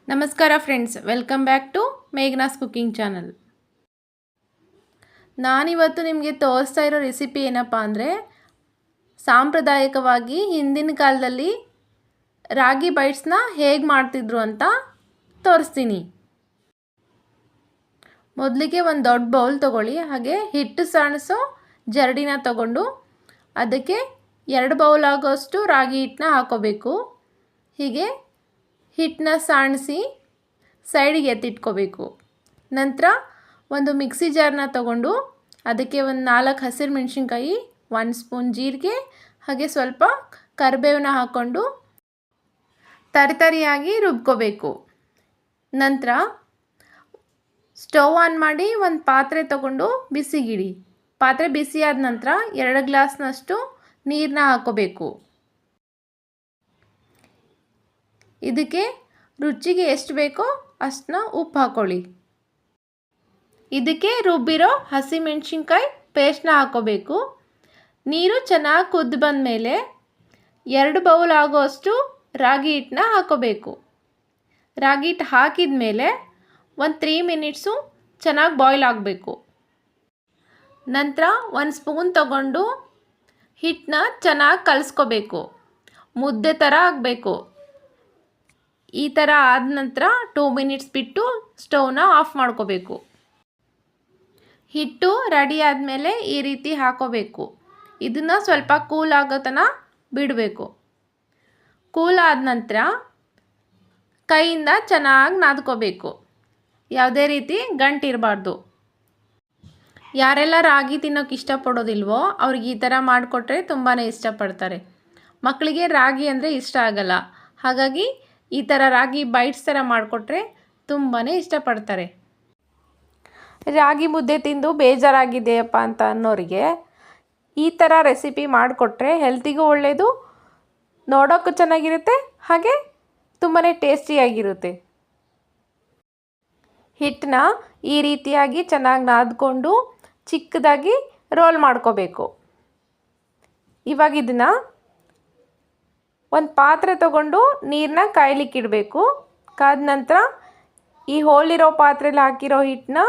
ನಮಸ್ಕಾರ friends, welcome back to Meghana's cooking channel. ನಾನಿವತ್ತು ನಿಮಗೆ ತೋರಿಸ್ತಾ ಇರೋ ರೆಸಿಪಿ ಏನಪ್ಪ ಅಂದರೆ, ಸಾಂಪ್ರದಾಯಿಕವಾಗಿ ಹಿಂದಿನ ಕಾಲದಲ್ಲಿ ರಾಗಿ ಬೈಟ್ಸ್ನ ಹೇಗೆ ಮಾಡ್ತಿದ್ರು ಅಂತ ತೋರಿಸ್ತೀನಿ. ಮೊದಲಿಗೆ ಒಂದು ದೊಡ್ಡ ಬೌಲ್ ತೊಗೊಳ್ಳಿ. ಹಾಗೆ ಹಿಟ್ಟು ಸಾಣಿಸೋ ಜರಡಿನ ತಗೊಂಡು ಅದಕ್ಕೆ 2 ಬೌಲ್ ಆಗೋಷ್ಟು ರಾಗಿ ಹಿಟ್ಟನ್ನ ಹಾಕೋಬೇಕು. ಹೀಗೆ ಹಿಟ್ಟನ್ನ ಸಾಣಿಸಿ ಸೈಡಿಗೆ ಎತ್ತಿಟ್ಕೋಬೇಕು. ನಂತರ ಒಂದು ಮಿಕ್ಸಿ ಜಾರ್ನ ತಗೊಂಡು ಅದಕ್ಕೆ ಒಂದು 4 ಹಸಿರು ಮೆಣಸಿನ್ಕಾಯಿ, 1 ಸ್ಪೂನ್ ಜೀರಿಗೆ, ಹಾಗೆ ಸ್ವಲ್ಪ ಕರಿಬೇವನ್ನ ಹಾಕ್ಕೊಂಡು ತರಿತರಿಯಾಗಿ ರುಬ್ಕೋಬೇಕು. ನಂತರ ಸ್ಟವ್ ಆನ್ ಮಾಡಿ ಒಂದು ಪಾತ್ರೆ ತಗೊಂಡು ಬಿಸಿಗಿಡಿ. ಪಾತ್ರೆ ಬಿಸಿಯಾದ ನಂತರ 2 ಗ್ಲಾಸ್ನಷ್ಟು ನೀರನ್ನ ಹಾಕೋಬೇಕು. ಇದಕ್ಕೆ ರುಚಿಗೆ ಎಷ್ಟು ಬೇಕೋ ಅಷ್ಟನ್ನ ಉಪ್ಪು ಹಾಕೊಳ್ಳಿ. ಇದಕ್ಕೆ ರುಬ್ಬಿರೋ ಹಸಿಮೆಣಸಿನ್ಕಾಯಿ ಪೇಸ್ಟ್ನ ಹಾಕೋಬೇಕು. ನೀರು ಚೆನ್ನಾಗಿ ಕುದ್ದು ಬಂದ ಮೇಲೆ 2 ಬೌಲ್ ಆಗೋಷ್ಟು ರಾಗಿ ಹಿಟ್ಟನ್ನ ಹಾಕೋಬೇಕು. ರಾಗಿ ಹಿಟ್ಟು ಹಾಕಿದ ಮೇಲೆ ಒಂದು 3 ಮಿನಿಟ್ಸು ಚೆನ್ನಾಗಿ ಬಾಯ್ಲ್ ಆಗಬೇಕು. ನಂತರ 1 ಸ್ಪೂನ್ ತಗೊಂಡು ಹಿಟ್ಟನ್ನ ಚೆನ್ನಾಗಿ ಕಲಿಸ್ಕೋಬೇಕು. ಮುದ್ದೆ ಥರ ಆಗಬೇಕು. ಈ ಥರ ಆದ ನಂತರ 2 ಮಿನಿಟ್ಸ್ ಬಿಟ್ಟು ಸ್ಟವ್ನ ಆಫ್ ಮಾಡ್ಕೋಬೇಕು. ಹಿಟ್ಟು ರೆಡಿ ಆದಮೇಲೆ ಈ ರೀತಿ ಹಾಕೋಬೇಕು. ಇದನ್ನು ಸ್ವಲ್ಪ ಕೂಲ್ ಆಗೋ ತನಕ ಬಿಡಬೇಕು. ಕೂಲ್ ಆದ ನಂತರ ಕೈಯಿಂದ ಚೆನ್ನಾಗಿ ನಾದ್ಕೋಬೇಕು. ಯಾವುದೇ ರೀತಿ ಗಂಟಿರಬಾರ್ದು. ಯಾರೆಲ್ಲ ರಾಗಿ ತಿನ್ನೋಕೆ ಇಷ್ಟಪಡೋದಿಲ್ವೋ ಅವ್ರಿಗೆ ಈ ಥರ ಮಾಡಿಕೊಟ್ರೆ ತುಂಬಾ ಇಷ್ಟಪಡ್ತಾರೆ. ಮಕ್ಕಳಿಗೆ ರಾಗಿ ಅಂದರೆ ಇಷ್ಟ ಆಗಲ್ಲ. ಹಾಗಾಗಿ ಈ ಥರ ರಾಗಿ ಬೈಟ್ಸ್ ಥರ ಮಾಡಿಕೊಟ್ರೆ ತುಂಬಾ ಇಷ್ಟಪಡ್ತಾರೆ. ರಾಗಿ ಮುದ್ದೆ ತಿಂದು ಬೇಜಾರಾಗಿದೆಯಪ್ಪ ಅಂತ ಅನ್ನೋರಿಗೆ ಈ ಥರ ರೆಸಿಪಿ ಮಾಡಿಕೊಟ್ರೆ ಹೆಲ್ತಿಗೂ ಒಳ್ಳೆಯದು, ನೋಡೋಕ್ಕೂ ಚೆನ್ನಾಗಿರುತ್ತೆ, ಹಾಗೆ ತುಂಬಾ ಟೇಸ್ಟಿಯಾಗಿರುತ್ತೆ. ಹಿಟ್ಟನ್ನ ಈ ರೀತಿಯಾಗಿ ಚೆನ್ನಾಗಿ ನಾದ್ಕೊಂಡು ಚಿಕ್ಕದಾಗಿ ರೋಲ್ ಮಾಡ್ಕೋಬೇಕು. ಇವಾಗ ಇದನ್ನು ಒಂದು ಪಾತ್ರೆ ತಗೊಂಡು ನೀರನ್ನ ಕಾಯ್ಲಿಕ್ಕೆ ಇಡಬೇಕು. ಕಾದ ನಂತರ ಈ ಹೋಲಿರೋ ಪಾತ್ರೆಲಿ ಹಾಕಿರೋ ಹಿಟ್ಟನ್ನ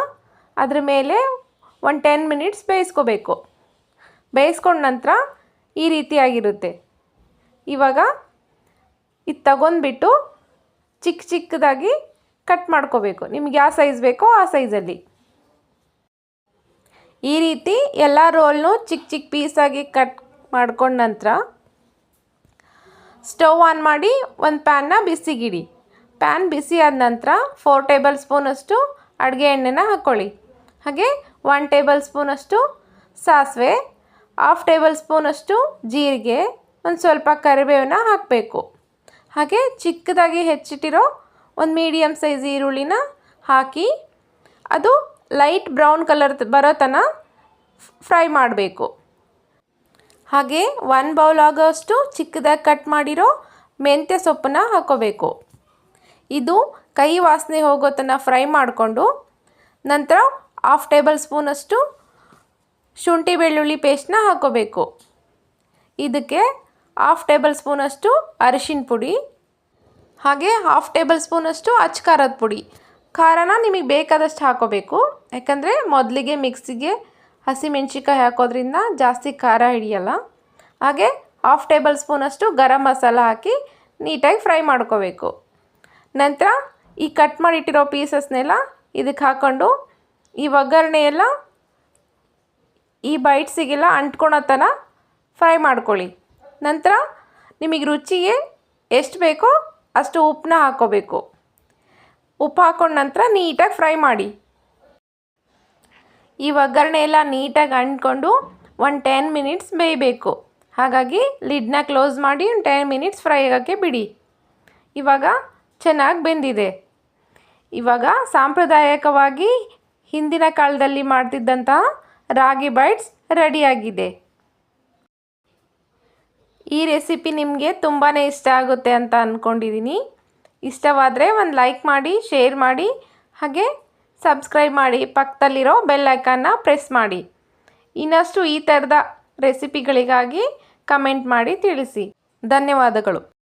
ಅದ್ರ ಮೇಲೆ ಒಂದು 10 ಮಿನಿಟ್ಸ್ ಬೇಯಿಸ್ಕೋಬೇಕು. ಬೇಯಿಸ್ಕೊಂಡ ನಂತರ ಈ ರೀತಿಯಾಗಿರುತ್ತೆ. ಇವಾಗ ಇದು ತಗೊಂಡ್ಬಿಟ್ಟು ಚಿಕ್ಕದಾಗಿ ಕಟ್ ಮಾಡ್ಕೋಬೇಕು. ನಿಮ್ಗೆ ಯಾವ ಸೈಜ್ ಬೇಕೋ ಆ ಸೈಜಲ್ಲಿ. ಈ ರೀತಿ ಎಲ್ಲ ರೋಲ್ನು ಚಿಕ್ಕ ಪೀಸಾಗಿ ಕಟ್ ಮಾಡ್ಕೊಂಡ ನಂತರ ಸ್ಟವ್ ಆನ್ ಮಾಡಿ ಒಂದು ಪ್ಯಾನ್ನ ಬಿಸಿಗಿಡಿ. ಪ್ಯಾನ್ ಬಿಸಿ ಆದ ನಂತರ 4 ಟೇಬಲ್ ಸ್ಪೂನಷ್ಟು ಅಡುಗೆ ಎಣ್ಣೆನ ಹಾಕ್ಕೊಳ್ಳಿ. ಹಾಗೆ 1 ಟೇಬಲ್ ಸ್ಪೂನಷ್ಟು ಸಾಸಿವೆ, 1/2 ಟೇಬಲ್ ಸ್ಪೂನಷ್ಟು ಜೀರಿಗೆ, ಒಂದು ಸ್ವಲ್ಪ ಕರಿಬೇವನ್ನ ಹಾಕಬೇಕು. ಹಾಗೆ ಚಿಕ್ಕದಾಗಿ ಹೆಚ್ಚಿಟ್ಟಿರೋ ಒಂದು ಮೀಡಿಯಮ್ ಸೈಜ್ ಈರುಳ್ಳಿನ ಹಾಕಿ ಅದು ಲೈಟ್ ಬ್ರೌನ್ ಕಲರ್ ಬರೋ ತನಕ ಫ್ರೈ ಮಾಡಬೇಕು. ಹಾಗೆ 1 ಬೌಲ್ ಆಗೋಷ್ಟು ಚಿಕ್ಕದಾಗಿ ಕಟ್ ಮಾಡಿರೋ ಮೆಂತ್ಯ ಸೊಪ್ಪನ್ನ ಹಾಕೋಬೇಕು. ಇದು ಕೈ ವಾಸನೆ ಹೋಗೋ ತನಕ ಫ್ರೈ ಮಾಡಿಕೊಂಡು ನಂತರ 1/2 ಟೇಬಲ್ ಸ್ಪೂನಷ್ಟು ಶುಂಠಿ ಬೆಳ್ಳುಳ್ಳಿ ಪೇಸ್ಟ್ನ ಹಾಕೋಬೇಕು. ಇದಕ್ಕೆ 1/2 ಟೇಬಲ್ ಸ್ಪೂನಷ್ಟು ಅರಿಶಿನ ಪುಡಿ, ಹಾಗೆ 1/2 ಟೇಬಲ್ ಸ್ಪೂನಷ್ಟು ಅಚ್ಚ ಖಾರದ ಪುಡಿ. ಖಾರನ ನಿಮಗೆ ಬೇಕಾದಷ್ಟು ಹಾಕೋಬೇಕು. ಯಾಕಂದರೆ ಮೊದಲಿಗೆ ಮಿಕ್ಸಿಗೆ ಹಸಿಮೆಣ್ಸಿಕಾಯಿ ಹಾಕೋದ್ರಿಂದ ಜಾಸ್ತಿ ಖಾರ ಹಿಡಿಯಲ್ಲ. ಹಾಗೆ 1/2 ಟೇಬಲ್ ಸ್ಪೂನಷ್ಟು ಗರಂ ಮಸಾಲ ಹಾಕಿ ನೀಟಾಗಿ ಫ್ರೈ ಮಾಡ್ಕೋಬೇಕು. ನಂತರ ಈ ಕಟ್ ಮಾಡಿಟ್ಟಿರೋ ಪೀಸಸ್ನೆಲ್ಲ ಇದಕ್ಕೆ ಹಾಕ್ಕೊಂಡು ಈ ಒಗ್ಗರಣೆ ಎಲ್ಲ ಈ ಬೈಟ್ಸಿಗೆಲ್ಲ ಅಂಟ್ಕೊಳೋ ತನಕ ಫ್ರೈ ಮಾಡ್ಕೊಳ್ಳಿ. ನಂತರ ನಿಮಗೆ ರುಚಿಗೆ ಎಷ್ಟು ಬೇಕೋ ಅಷ್ಟು ಉಪ್ಪನ್ನ ಹಾಕ್ಕೋಬೇಕು. ಉಪ್ಪು ಹಾಕ್ಕೊಂಡ ನಂತರ ನೀಟಾಗಿ ಫ್ರೈ ಮಾಡಿ. ಈ ಒಗ್ಗರಣೆ ಎಲ್ಲ ನೀಟಾಗಿ ಅಂಟ್ಕೊಂಡು ಒಂದು 10 ಮಿನಿಟ್ಸ್ ಬೇಯಬೇಕು. ಹಾಗಾಗಿ ಲಿಡ್ನ ಕ್ಲೋಸ್ ಮಾಡಿ ಒಂದು 10 ಮಿನಿಟ್ಸ್ ಫ್ರೈ ಆಗೋಕ್ಕೆ ಬಿಡಿ. ಇವಾಗ ಚೆನ್ನಾಗಿ ಬೆಂದಿದೆ. ಇವಾಗ ಸಾಂಪ್ರದಾಯಿಕವಾಗಿ ಹಿಂದಿನ ಕಾಲದಲ್ಲಿ ಮಾಡ್ತಿದ್ದಂತಹ ರಾಗಿ ಬೈಟ್ಸ್ ರೆಡಿಯಾಗಿದೆ. ಈ ರೆಸಿಪಿ ನಿಮಗೆ ತುಂಬಾ ಇಷ್ಟ ಆಗುತ್ತೆ ಅಂತ ಅಂದ್ಕೊಂಡಿದ್ದೀನಿ. ಇಷ್ಟವಾದರೆ ಒಂದು ಲೈಕ್ ಮಾಡಿ, ಶೇರ್ ಮಾಡಿ, ಹಾಗೆ ಸಬ್ಸ್ಕ್ರೈಬ್ ಮಾಡಿ. ಪಕ್ಕದಲ್ಲಿರೋ ಬೆಲ್ ಐಕಾನ್ನ ಪ್ರೆಸ್ ಮಾಡಿ. ಇನ್ನಷ್ಟು ಈ ಥರದ ರೆಸಿಪಿಗಳಿಗಾಗಿ ಕಮೆಂಟ್ ಮಾಡಿ ತಿಳಿಸಿ. ಧನ್ಯವಾದಗಳು.